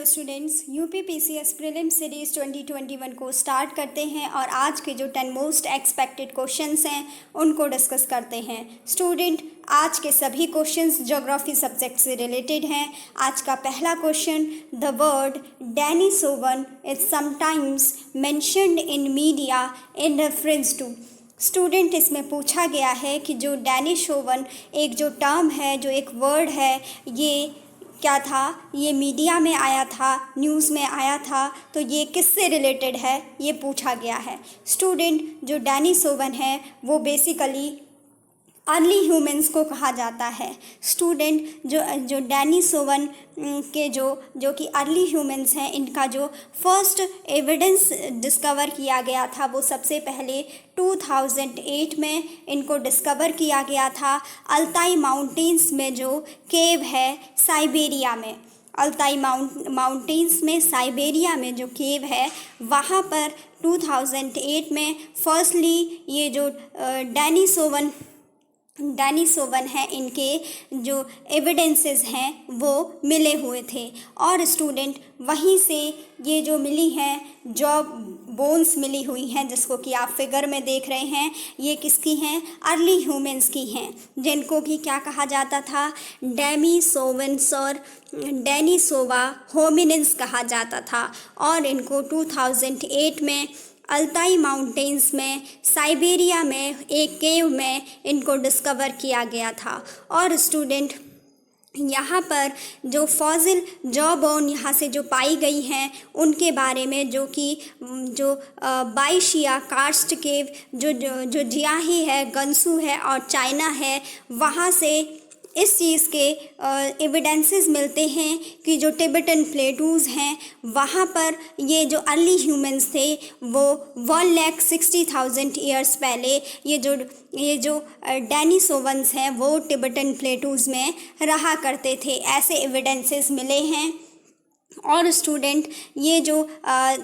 Hello students, UPPCS prelim series 2021 को start करते हैं और आज के जो 10 मोस्ट एक्सपेक्टेड क्वेश्चंस हैं उनको डिस्कस करते हैं। स्टूडेंट, आज के सभी क्वेश्चंस ज्योग्राफी सब्जेक्ट से रिलेटेड हैं। आज का पहला question, the word Denisovan is sometimes mentioned in media in reference to. Student, इसमें पूछा गया है कि जो डेनिसोवन एक जो टर्म है, जो एक वर्ड है, ये क्या था, ये मीडिया में आया था, न्यूज़ में आया था, तो ये किससे रिलेटेड है, ये पूछा गया है। स्टूडेंट, जो डेनिसोवन है वो बेसिकली अर्ली ह्यूमंस को कहा जाता है। स्टूडेंट, जो डेनिसोवन के जो कि अर्ली ह्यूमंस हैं, इनका जो फर्स्ट एविडेंस डिस्कवर किया गया था वो सबसे पहले 2008 में इनको डिस्कवर किया गया था अल्ताई माउंटेन्स में, जो केव है साइबेरिया में। अल्ताई माउंटेन्स में साइबेरिया में जो केव है वहाँ पर 2008 में फर्स्टली ये जो डेनिसोवन है, इनके जो एविडेंसेस हैं वो मिले हुए थे। और स्टूडेंट, वहीं से ये जो मिली हैं जो बोन्स मिली हुई हैं, जिसको कि आप फिगर में देख रहे हैं, ये किसकी हैं? अर्ली ह्यूमंस की हैं, जिनको कि क्या कहा जाता था? डेनिसोवन्स और डेनिसोवा होमिनिन्स कहा जाता था। और इनको 2008 में अल्ताई माउंटेन्स में साइबेरिया में एक केव में इनको डिस्कवर किया गया था। और स्टूडेंट, यहाँ पर जो फॉसिल जॉ बोन यहाँ से जो पाई गई हैं उनके बारे में, जो कि जो बाइशिया कार्स्ट केव जो जियाही है, गंसू है और चाइना है, वहाँ से इस चीज़ के एविडेंसेस मिलते हैं कि जो टिबेटन प्लेटूज़ हैं वहाँ पर ये जो अर्ली ह्यूमंस थे वो 1,60,000 ईयर्स पहले ये जो डेनिसोवन्स हैं वो टिबेटन प्लेटूज़ में रहा करते थे। ऐसे एविडेंसेस मिले हैं। और स्टूडेंट, ये जो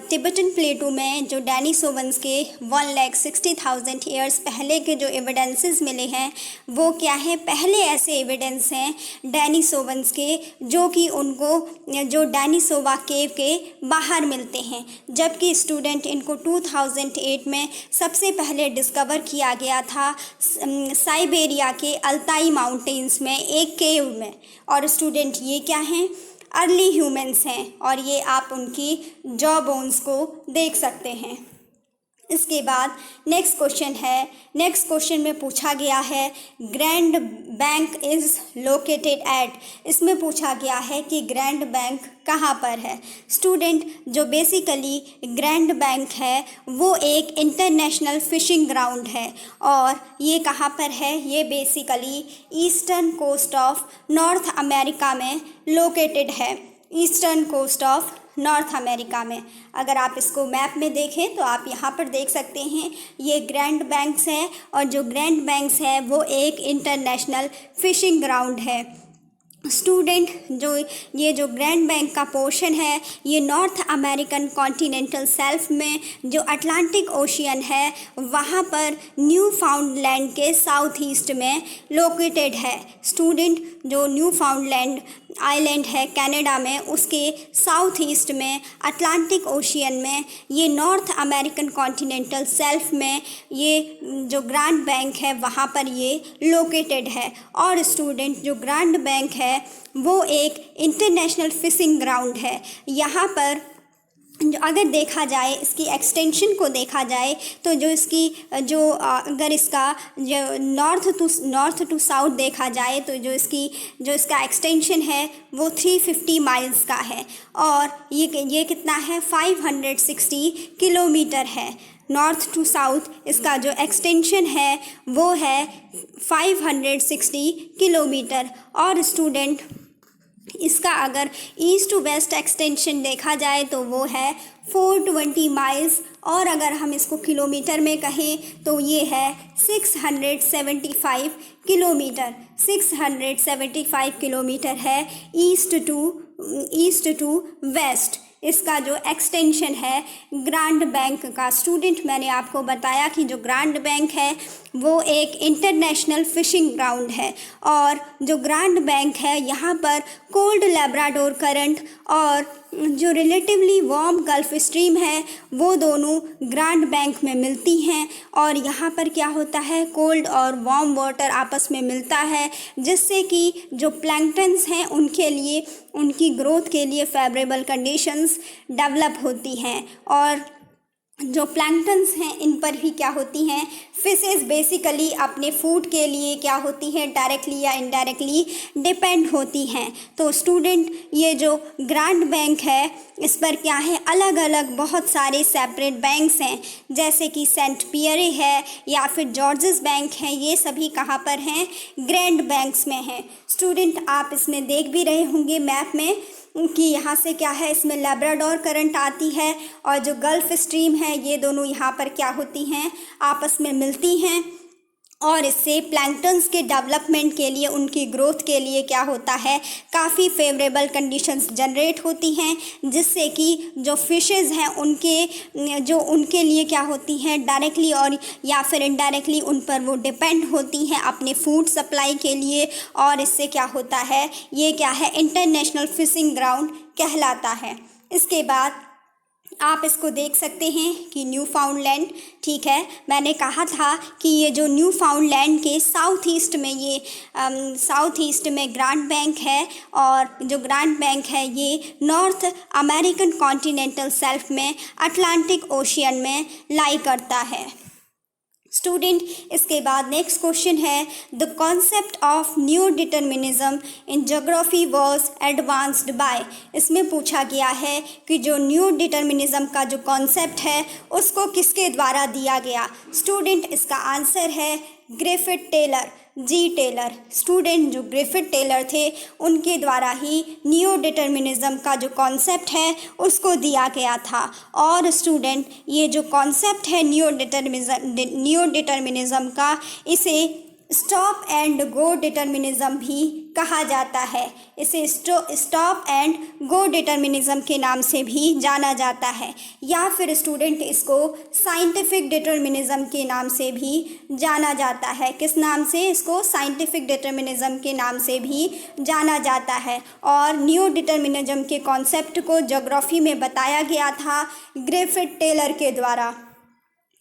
तिब्बतन प्लेटू में जो डेनिसोवन्स के 1,60,000 ईयर्स पहले के जो एविडेंसेस मिले हैं वो क्या है? पहले ऐसे एविडेंस हैं डेनिसोवन्स के जो कि उनको जो डेनिसोवा केव के बाहर मिलते हैं, जबकि स्टूडेंट इनको 2008 में सबसे पहले डिस्कवर किया गया था साइबेरिया के अल्ताई माउंटेन्स में एक केव में। और स्टूडेंट, ये क्या हैं? अर्ली ह्यूमंस हैं और ये आप उनकी जॉ बोन्स को देख सकते हैं। इसके बाद नेक्स्ट क्वेश्चन है। नेक्स्ट क्वेश्चन में पूछा गया है grand bank is located at. इसमें पूछा गया है कि ग्रैंड बैंक कहाँ पर है। स्टूडेंट, जो बेसिकली ग्रैंड बैंक है वो एक इंटरनेशनल फिशिंग ग्राउंड है और ये कहाँ पर है? ये basically eastern coast of North America में लोकेटेड है। Eastern coast of North America में। अगर आप इसको मैप में देखें तो आप यहाँ पर देख सकते हैं ये ग्रैंड बैंक्स है और जो ग्रैंड बैंक्स है वो एक इंटरनेशनल फिशिंग ग्राउंड है। स्टूडेंट, जो ग्रैंड बैंक का पोर्शन है ये नॉर्थ अमेरिकन कॉन्टिनेंटल शेल्फ में जो अटलांटिक ओशियन है वहाँ पर न्यू फाउंडलैंड के साउथ ईस्ट में लोकेटेड है। स्टूडेंट, जो न्यू फाउंडलैंड आइलैंड है कनाडा में, उसके साउथ ईस्ट में अटलांटिक ओशियन में ये नॉर्थ अमेरिकन कॉन्टिनेंटल शेल्फ में ये जो ग्रैंड बैंक है वहाँ पर ये लोकेटेड है। और स्टूडेंट, जो ग्रैंड बैंक है वो एक इंटरनेशनल फिशिंग ग्राउंड है। यहाँ पर जो अगर देखा जाए, इसकी एक्सटेंशन को देखा जाए तो अगर इसका जो नॉर्थ टू साउथ देखा जाए तो जो इसका एक्सटेंशन है वो 350 माइल्स का है और ये कितना है? 560 किलोमीटर है। नॉर्थ टू साउथ इसका जो एक्सटेंशन है वो है 560 किलोमीटर। और स्टूडेंट, इसका अगर ईस्ट टू वेस्ट एक्सटेंशन देखा जाए तो वो है 420 माइल्स और अगर हम इसको किलोमीटर में कहें तो ये है 675 किलोमीटर। 675 किलोमीटर है ईस्ट टू वेस्ट इसका जो एक्सटेंशन है ग्रैंड बैंक का। स्टूडेंट, मैंने आपको बताया कि जो ग्रैंड बैंक है वो एक इंटरनेशनल फिशिंग ग्राउंड है और जो ग्रैंड बैंक है यहाँ पर कोल्ड लैब्राडोर करंट और जो रिलेटिवली वार्म गल्फ स्ट्रीम है वो दोनों ग्रैंड बैंक में मिलती हैं और यहाँ पर क्या होता है, कोल्ड और वार्म वाटर आपस में मिलता है, जिससे कि जो प्लैंक्टन्स हैं उनके लिए, उनकी ग्रोथ के लिए फेवरेबल कंडीशंस डेवलप होती हैं। और जो प्लैंक्टन्स हैं इन पर भी क्या होती हैं, फिशेस बेसिकली अपने फूड के लिए क्या होती हैं, डायरेक्टली या इनडायरेक्टली डिपेंड होती हैं। तो स्टूडेंट ये जो ग्रैंड बैंक है इस पर क्या है, अलग अलग बहुत सारे सेपरेट बैंक्स हैं, जैसे कि सेंट पियरे है या फिर जॉर्जेस बैंक है, ये सभी कहाँ पर हैं, ग्रैंड बैंक्स में हैं। स्टूडेंट आप इसमें देख भी रहे होंगे मैप में कि यहाँ से क्या है, इसमें लैब्राडोर करंट आती है और जो गल्फ स्ट्रीम है ये दोनों यहाँ पर क्या होती हैं, आपस में मिलती हैं और इससे प्लैंक्टन्स के डेवलपमेंट के लिए, उनकी ग्रोथ के लिए क्या होता है, काफ़ी फेवरेबल कंडीशंस जनरेट होती हैं, जिससे कि जो फिशेस हैं उनके लिए क्या होती हैं, डायरेक्टली और या फिर इनडायरेक्टली उन पर वो डिपेंड होती हैं अपने फूड सप्लाई के लिए। और इससे क्या होता है, ये क्या है, इंटरनेशनल फिशिंग ग्राउंड कहलाता है। इसके बाद आप इसको देख सकते हैं कि न्यू फाउंडलैंड, ठीक है, मैंने कहा था कि ये जो न्यू फाउंडलैंड के साउथ ईस्ट में ग्रैंड बैंक है और जो ग्रैंड बैंक है ये नॉर्थ अमेरिकन कॉन्टिनेंटल शेल्फ में अटलांटिक ओशियन में लाई करता है। स्टूडेंट इसके बाद नेक्स्ट क्वेश्चन है, the concept of new determinism in geography was advanced by. इसमें पूछा गया है कि जो न्यू डिटर्मिनिज्म का जो कॉन्सेप्ट है उसको किसके द्वारा दिया गया। स्टूडेंट इसका आंसर है ग्रिफिथ टेलर, जी टेलर। स्टूडेंट जो ग्रिफिथ टेलर थे उनके द्वारा ही न्यू डिटर्मिनिज्म का जो कॉन्सेप्ट है उसको दिया गया था। और स्टूडेंट ये जो कॉन्सेप्ट है न्यू डिटर्मिनिज्म का, इसे स्टॉप एंड गो डिटर्मिनिज्म भी कहा जाता है। इसे स्टॉप एंड गो डिटर्मिनिज्म के नाम से भी जाना जाता है, या फिर स्टूडेंट इसको साइंटिफिक डिटर्मिनिज्म के नाम से भी जाना जाता है। किस नाम से? इसको साइंटिफिक डिटर्मिनिज्म के नाम से भी जाना जाता है। और न्यू डिटर्मिनिज्म के कॉन्सेप्ट को ज्योग्राफी में बताया गया था ग्रिफिथ टेलर के द्वारा।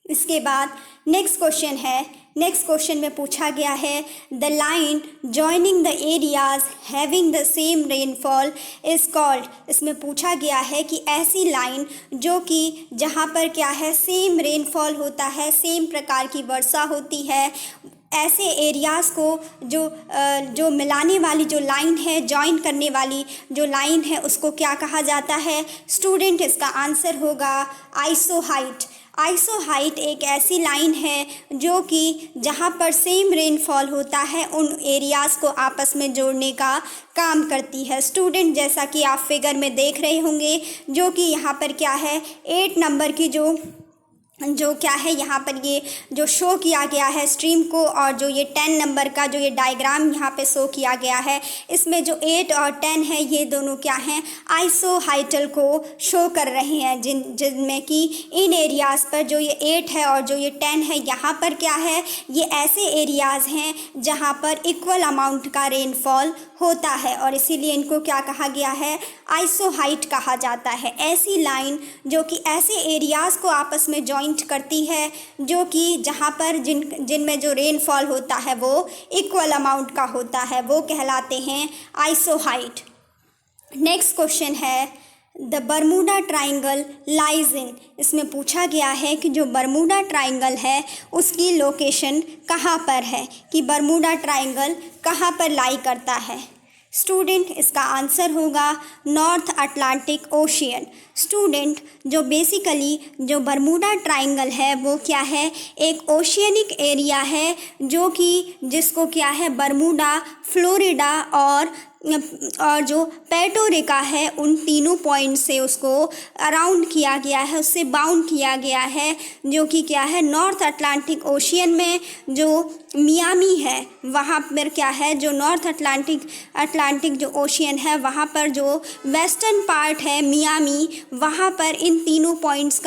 इसके बाद नेक्स्ट क्वेश्चन है, नेक्स्ट क्वेश्चन में पूछा गया है, the line joining the areas having the same rainfall is called. इसमें पूछा गया है कि ऐसी लाइन जो कि जहाँ पर क्या है, सेम रेनफॉल होता है, सेम प्रकार की वर्षा होती है, ऐसे एरियाज़ को जो मिलाने वाली जो लाइन है, जॉइन करने वाली जो लाइन है, उसको क्या कहा जाता है। स्टूडेंट इसका आंसर होगा आइसोहाइट। आइसोहाइट एक ऐसी लाइन है जो कि जहाँ पर सेम रेनफॉल होता है उन एरियाज़ को आपस में जोड़ने का काम करती है। स्टूडेंट जैसा कि आप फिगर में देख रहे होंगे, जो कि यहाँ पर क्या है, 8 नंबर की जो क्या है यहाँ पर ये जो शो किया गया है स्ट्रीम को, और जो ये 10 नंबर का जो ये डायग्राम यहाँ पे शो किया गया है, इसमें जो 8 और 10 है ये दोनों क्या हैं, आइसोहाइटल को शो कर रहे हैं, जिनमें कि इन एरियाज़ पर जो ये 8 है और जो ये 10 है, यहाँ पर क्या है, ये ऐसे एरियाज़ हैं जहाँ पर इक्वल अमाउंट का रेनफॉल होता है और इसीलिए इनको क्या कहा गया है, आइसोहाइट कहा जाता है। ऐसी लाइन जो कि ऐसे एरियाज़ को आपस में जॉइंट करती है जो कि जहाँ पर जिनमें जो रेनफॉल होता है वो इक्वल अमाउंट का होता है, वो कहलाते हैं आइसोहाइट। नेक्स्ट क्वेश्चन है, the Bermuda triangle lies in. इसमें पूछा गया है कि जो बरमूडा ट्राइंगल है उसकी लोकेशन कहाँ पर है, कि बरमूडा ट्राइंगल कहाँ पर लाई करता है। स्टूडेंट इसका आंसर होगा नॉर्थ अटलांटिक ओशियन। स्टूडेंट जो बेसिकली जो बरमूडा ट्राइंगल है वो क्या है, एक ओशियनिक एरिया है जो कि जिसको क्या है, बरमूडा, फ्लोरिडा और जो पेटोरिका है, उन तीनों पॉइंट से उसको अराउंड किया गया है, उससे बाउंड किया गया है, जो कि क्या है, नॉर्थ अटलांटिक ओशियन में जो मियामी है वहाँ पर क्या है, जो नॉर्थ अटलांटिक जो ओशियन है वहाँ पर जो वेस्टर्न पार्ट है मियामी, वहाँ पर इन तीनों पॉइंट्स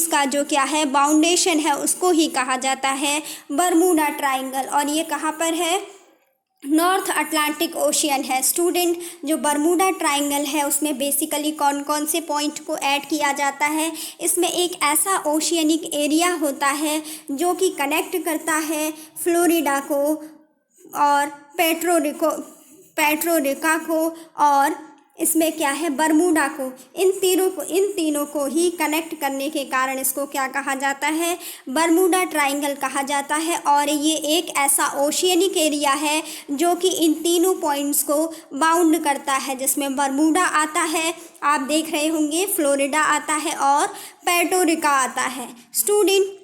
का जो क्या है बाउंडेशन है उसको ही कहा जाता है बरमूडा ट्राइंगल। और ये कहाँ पर है, नॉर्थ अटलांटिक ओशियन है। स्टूडेंट, जो बरमूडा ट्रायंगल है उसमें बेसिकली कौन कौन से पॉइंट को ऐड किया जाता है? इसमें एक ऐसा ओशियनिक एरिया होता है जो कि कनेक्ट करता है फ्लोरिडा को और पेट्रोरिका को और इसमें क्या है, बरमूडा को। इन तीनों को ही कनेक्ट करने के कारण इसको क्या कहा जाता है? बरमूडा ट्रायंगल कहा जाता है। और ये एक ऐसा ओशियनिक एरिया है जो कि इन तीनों पॉइंट्स को बाउंड करता है, जिसमें बरमूडा आता है, आप देख रहे होंगे, फ्लोरिडा आता है और पेट्रोरिका आता है। स्टूडेंट,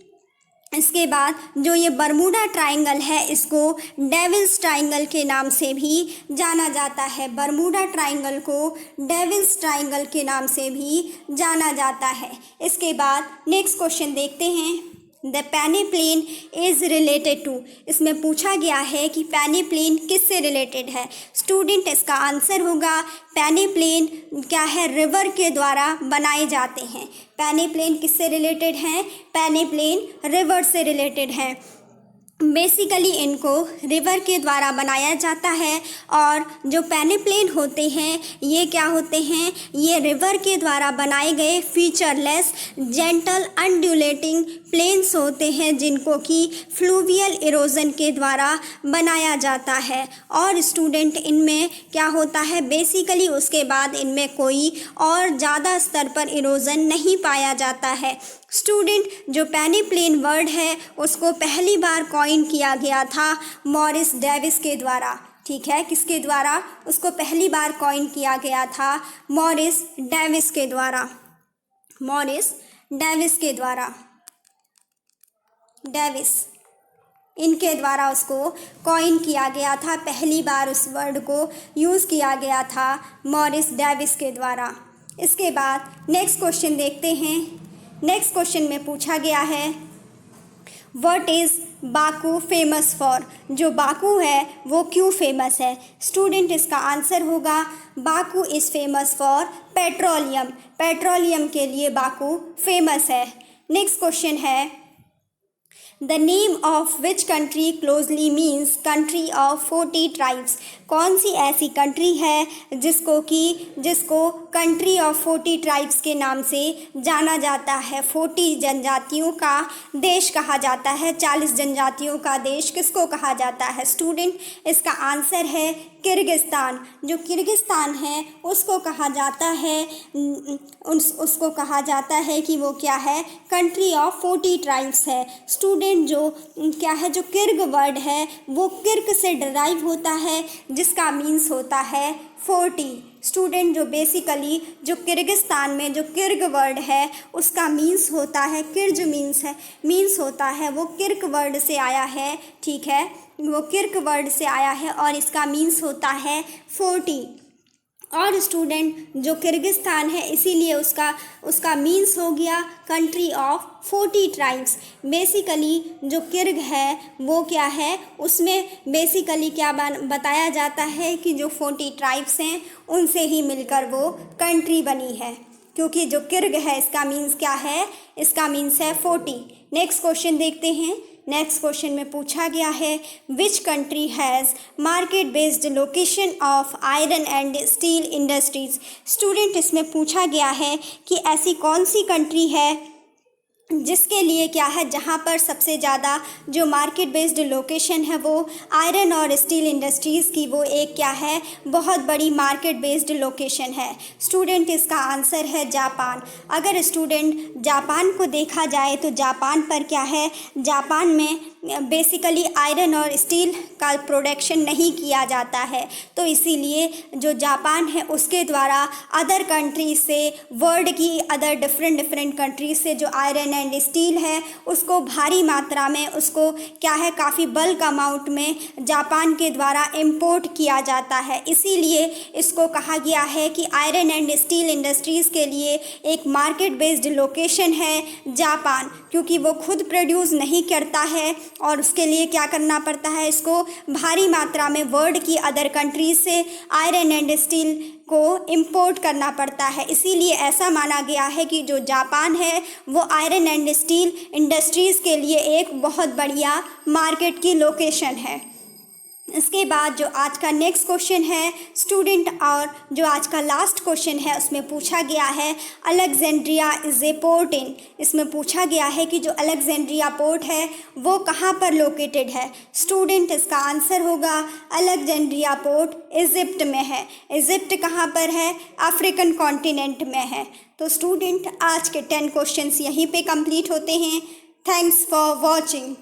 इसके बाद जो ये बरमूडा ट्रायंगल है इसको डेविल्स ट्रायंगल के नाम से भी जाना जाता है। बरमूडा ट्रायंगल को डेविल्स ट्रायंगल के नाम से भी जाना जाता है। इसके बाद नेक्स्ट क्वेश्चन देखते हैं। द पेनिप्लेन इज़ रिलेटेड टू, इसमें पूछा गया है कि पेनिप्लेन किससे रिलेटेड है? स्टूडेंट, इसका आंसर होगा पेनिप्लेन क्या है, रिवर के द्वारा बनाए जाते हैं। पेनिप्लेन किससे रिलेटेड हैं? पेनिप्लेन रिवर से रिलेटेड हैं। बेसिकली इनको रिवर के द्वारा बनाया जाता है और जो पेनिप्लेन होते हैं ये क्या होते हैं? ये रिवर के द्वारा बनाए गए फीचरलेस जेंटल अनड्यूलेटिंग प्लेन्स होते हैं जिनको कि फ्लूवियल इरोजन के द्वारा बनाया जाता है। और स्टूडेंट, इनमें क्या होता है, बेसिकली उसके बाद इनमें कोई और ज़्यादा स्तर पर इरोजन नहीं पाया जाता है। स्टूडेंट, जो पेनिप्लेन वर्ड है उसको पहली बार कॉइन किया गया था मॉरिस डेविस के द्वारा। ठीक है, किसके द्वारा? उसको पहली बार कॉइन किया गया था मॉरिस डेविस के द्वारा। मॉरिस डेविस के द्वारा, डेविस, इनके द्वारा उसको कॉइन किया गया था। पहली बार उस वर्ड को यूज़ किया गया था मॉरिस डेविस के द्वारा। इसके बाद नेक्स्ट क्वेश्चन देखते हैं। नेक्स्ट क्वेश्चन में पूछा गया है what is Baku famous for, जो बाकू है वो क्यों फेमस है? स्टूडेंट, इसका आंसर होगा Baku is famous for petroleum. Petroleum के लिए बाकू फेमस है। नेक्स्ट क्वेश्चन है the name of which country closely means country of 40 tribes, कौन सी ऐसी कंट्री है जिसको कंट्री ऑफ 40 ट्राइब्स के नाम से जाना जाता है? 40 जनजातियों का देश कहा जाता है। 40 जनजातियों का देश किसको कहा जाता है? स्टूडेंट, इसका आंसर है किर्गिस्तान। जो किर्गिस्तान है उसको कहा जाता है उसको कहा जाता है कि वो क्या है, कंट्री ऑफ 40 ट्राइब्स है। स्टूडेंट, जो क्या है, जो किर्ग वर्ड है वो किर्क से डिराइव होता है जिसका मीन्स होता है 40। स्टूडेंट, जो बेसिकली जो किर्गिस्तान में जो किर्ग वर्ड है उसका मीन्स होता है, किर्ज मीन्स होता है, वो किर्क वर्ड से आया है। ठीक है, वो किर्क वर्ड से आया है और इसका मीन्स होता है 40। और स्टूडेंट, जो किर्गिस्तान है इसीलिए उसका मीन्स हो गया कंट्री ऑफ 40 ट्राइब्स। बेसिकली जो किर्ग है वो क्या है, उसमें बेसिकली क्या बताया जाता है कि जो 40 ट्राइब्स हैं उनसे ही मिलकर वो कंट्री बनी है, क्योंकि जो किर्ग है इसका मीन्स क्या है, इसका मीन्स है 40। नेक्स्ट क्वेश्चन देखते हैं। नेक्स्ट क्वेश्चन में पूछा गया है which country has market based location of iron and steel industries. Student, इसमें पूछा गया है कि ऐसी कौन सी कंट्री है जिसके लिए क्या है, जहाँ पर सबसे ज़्यादा जो मार्केट बेस्ड लोकेशन है वो आयरन और स्टील इंडस्ट्रीज़ की वो एक क्या है, बहुत बड़ी मार्केट बेस्ड लोकेशन है। स्टूडेंट, इसका आंसर है जापान। अगर स्टूडेंट जापान को देखा जाए तो जापान पर क्या है, जापान में बेसिकली आयरन और स्टील का प्रोडक्शन नहीं किया जाता है, तो इसीलिए जो जापान है उसके द्वारा अदर कंट्रीज से, वर्ल्ड की अदर डिफरेंट कंट्रीज से जो आयरन एंड स्टील है उसको भारी मात्रा में, उसको क्या है, काफ़ी बल्क अमाउंट में जापान के द्वारा इंपोर्ट किया जाता है। इसीलिए इसको कहा गया है कि आयरन एंड स्टील इंडस्ट्रीज़ के लिए एक मार्केट बेस्ड लोकेशन है जापान, क्योंकि वो खुद प्रोड्यूस नहीं करता है और उसके लिए क्या करना पड़ता है, इसको भारी मात्रा में वर्ल्ड की अदर कंट्रीज से आयरन एंड स्टील को इंपोर्ट करना पड़ता है। इसीलिए ऐसा माना गया है कि जो जापान है वो आयरन एंड स्टील इंडस्ट्रीज़ के लिए एक बहुत बढ़िया मार्केट की लोकेशन है। इसके बाद जो आज का नेक्स्ट क्वेश्चन है स्टूडेंट, और जो आज का लास्ट क्वेश्चन है उसमें पूछा गया है Alexandria is a port in. इसमें पूछा गया है कि जो अलेक्जेंड्रिया पोर्ट है वो कहाँ पर लोकेटेड है। स्टूडेंट, इसका आंसर होगा अलेक्जेंड्रिया पोर्ट इजिप्ट में है। इजिप्ट कहाँ पर है? अफ्रीकन कॉन्टिनेंट में है। तो स्टूडेंट, आज के 10 क्वेश्चंस यहीं पे कंप्लीट होते हैं। Thanks for watching.